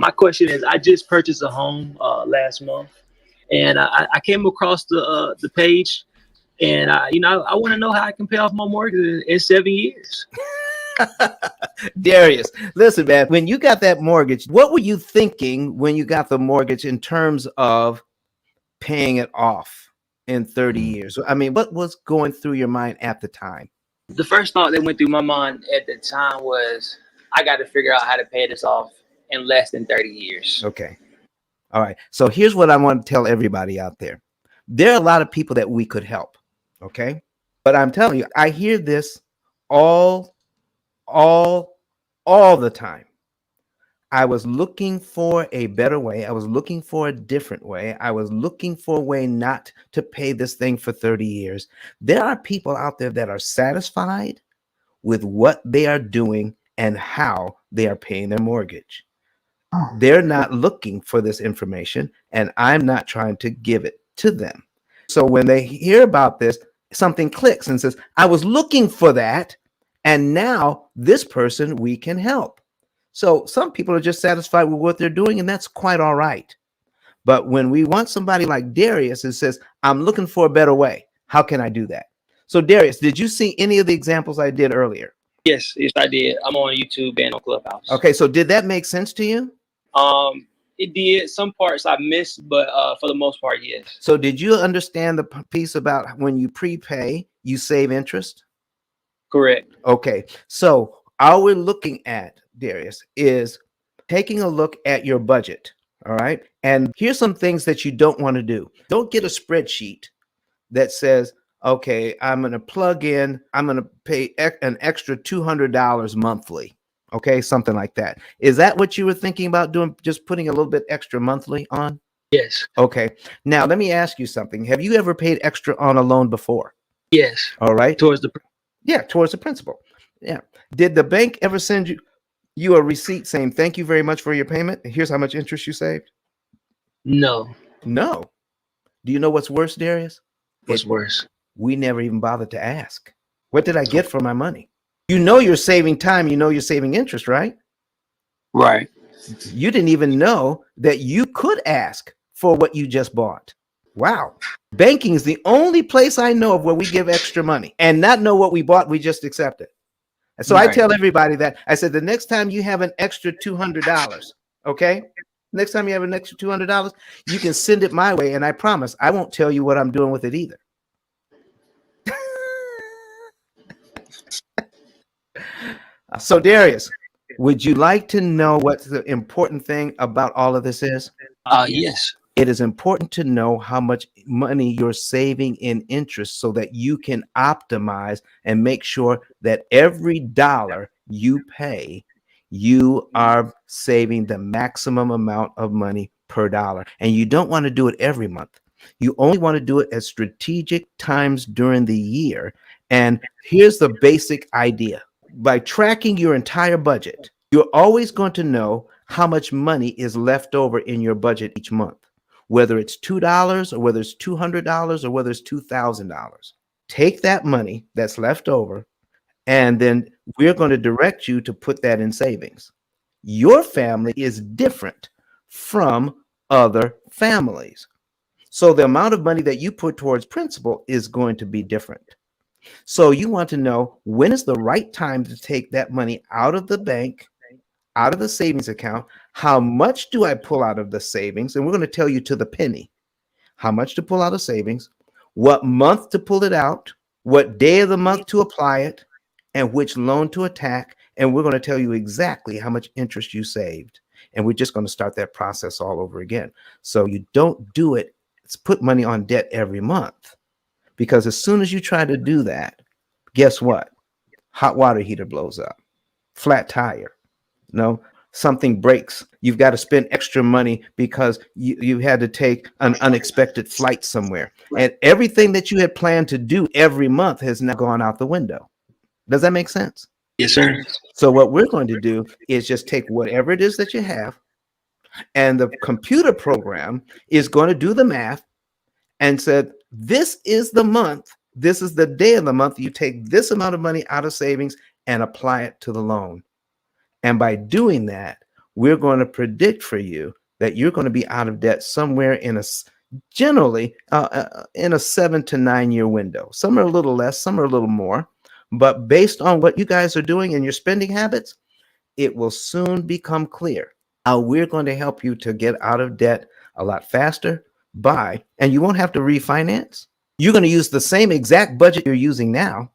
My question is, I just purchased a home last month, and I came across the page, and I want to know how I can pay off my mortgage in 7 years. Darius, listen, man, when you got that mortgage, what were you thinking when you got the mortgage in terms of paying it off in 30 years? I mean, what was going through your mind at the time? The first thought that went through my mind at the time was, I got to figure out how to pay this off in less than 30 years. Okay. All right. So here's what I want to tell everybody out there. There are a lot of people that we could help. Okay. But I'm telling you, I hear this all, all, all the time. I was looking for a better way. I was looking for a different way. I was looking for a way not to pay this thing for 30 years. There are people out there that are satisfied with what they are doing and how they are paying their mortgage. They're not looking for this information, and I'm not trying to give it to them. So when they hear about this, something clicks and says, I was looking for that, and now this person we can help. So some people are just satisfied with what they're doing, and that's quite all right. But when we want somebody like Darius who says, I'm looking for a better way, how can I do that? So Darius, did you see any of the examples I did earlier? Yes, I did. I'm on YouTube and on Clubhouse. Okay, so did that make sense to you? It did. Some parts I missed, but for the most part, yes. So did you understand the piece about when you prepay, you save interest? Correct. Okay, so all we're looking at, Darius, is taking a look at your budget. All right, and here's some things that you don't want to do. Don't get a spreadsheet that says, okay, I'm going to plug in, I'm going to pay an extra $200 monthly. Okay, something like that. Is that what you were thinking about doing? Just putting a little bit extra monthly on? Yes. Okay. Now, let me ask you something. Have you ever paid extra on a loan before? Yes. All right. Towards the principal. Yeah. Did the bank ever send you a receipt saying, thank you very much for your payment? Here's how much interest you saved? No. No. Do you know what's worse, Darius? What's worse? We never even bothered to ask. What did I get for my money? You know you're saving time. You know you're saving interest, right? Right. You didn't even know that you could ask for what you just bought. Wow. Banking is the only place I know of where we give extra money and not know what we bought. We just accept it. And so I tell everybody that. I said, the next time you have an extra $200, okay? Next time you have an extra $200, you can send it my way. And I promise I won't tell you what I'm doing with it either. So Darius, would you like to know what the important thing about all of this is? Yes. It is important to know how much money you're saving in interest so that you can optimize and make sure that every dollar you pay, you are saving the maximum amount of money per dollar. And you don't want to do it every month. You only want to do it at strategic times during the year. And here's the basic idea. By tracking your entire budget, you're always going to know how much money is left over in your budget each month, whether it's $2 or whether it's $200 or whether it's $2,000. Take that money that's left over, and then we're going to direct you to put that in savings. Your family is different from other families. So the amount of money that you put towards principal is going to be different. So you want to know when is the right time to take that money out of the bank, out of the savings account. How much do I pull out of the savings? And we're going to tell you to the penny how much to pull out of savings, what month to pull it out, what day of the month to apply it, and which loan to attack. And we're going to tell you exactly how much interest you saved. And we're just going to start that process all over again. So you don't do it. It's put money on debt every month. Because as soon as you try to do that, guess what? Hot water heater blows up, flat tire, something breaks. You've got to spend extra money because you had to take an unexpected flight somewhere. And everything that you had planned to do every month has now gone out the window. Does that make sense? Yes, sir. So what we're going to do is just take whatever it is that you have, and the computer program is going to do the math and said, this is the month, this is the day of the month, you take this amount of money out of savings and apply it to the loan. And by doing that, we're going to predict for you that you're going to be out of debt somewhere generally in a 7 to 9 year window. Some are a little less, some are a little more, but based on what you guys are doing and your spending habits, it will soon become clear how we're going to help you to get out of debt a lot faster and you won't have to refinance. You're going to use the same exact budget you're using now,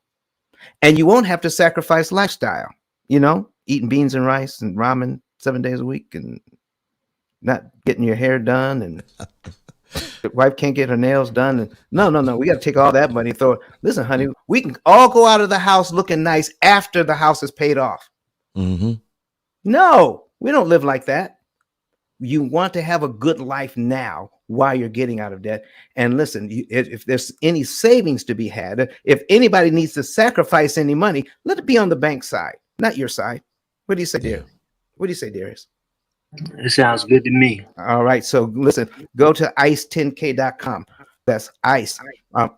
and you won't have to sacrifice lifestyle, eating beans and rice and ramen 7 days a week and not getting your hair done, and the wife can't get her nails done. And no. We got to take all that money and throw it. Listen, honey, we can all go out of the house looking nice after the house is paid off. Mm-hmm. No, we don't live like that. You want to have a good life now while you're getting out of debt. And listen, if there's any savings to be had, if anybody needs to sacrifice any money, let it be on the bank side, not your side. What do you say, dear? What do you say, Darius? It sounds good to me. All right. So listen, go to ice10k.com. That's ICE.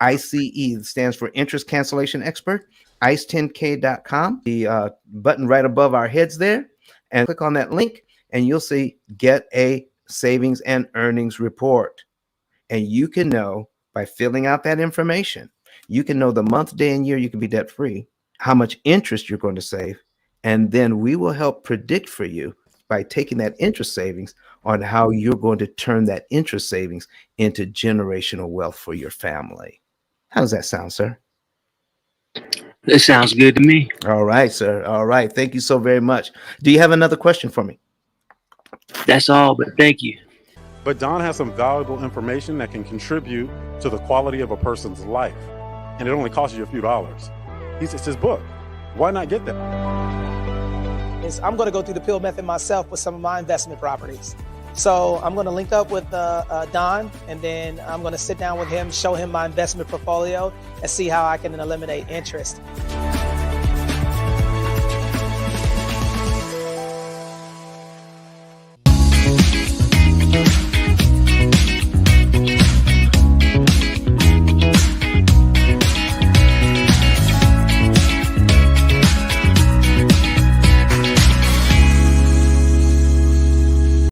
ICE stands for Interest Cancellation Expert. ice10k.com. The button right above our heads there. And click on that link and you'll see Get a Savings and Earnings Report. And you can know by filling out that information, you can know the month, day, and year you can be debt free, how much interest you're going to save. And then we will help predict for you by taking that interest savings on how you're going to turn that interest savings into generational wealth for your family. How does that sound, sir? It sounds good to me. All right, sir. All right. Thank you so very much. Do you have another question for me? That's all, but thank you. But Don has some valuable information that can contribute to the quality of a person's life. And it only costs you a few dollars. It's his book. Why not get that? I'm going to go through the P.I.L.L method myself with some of my investment properties. So I'm going to link up with Don, and then I'm going to sit down with him, show him my investment portfolio, and see how I can eliminate interest.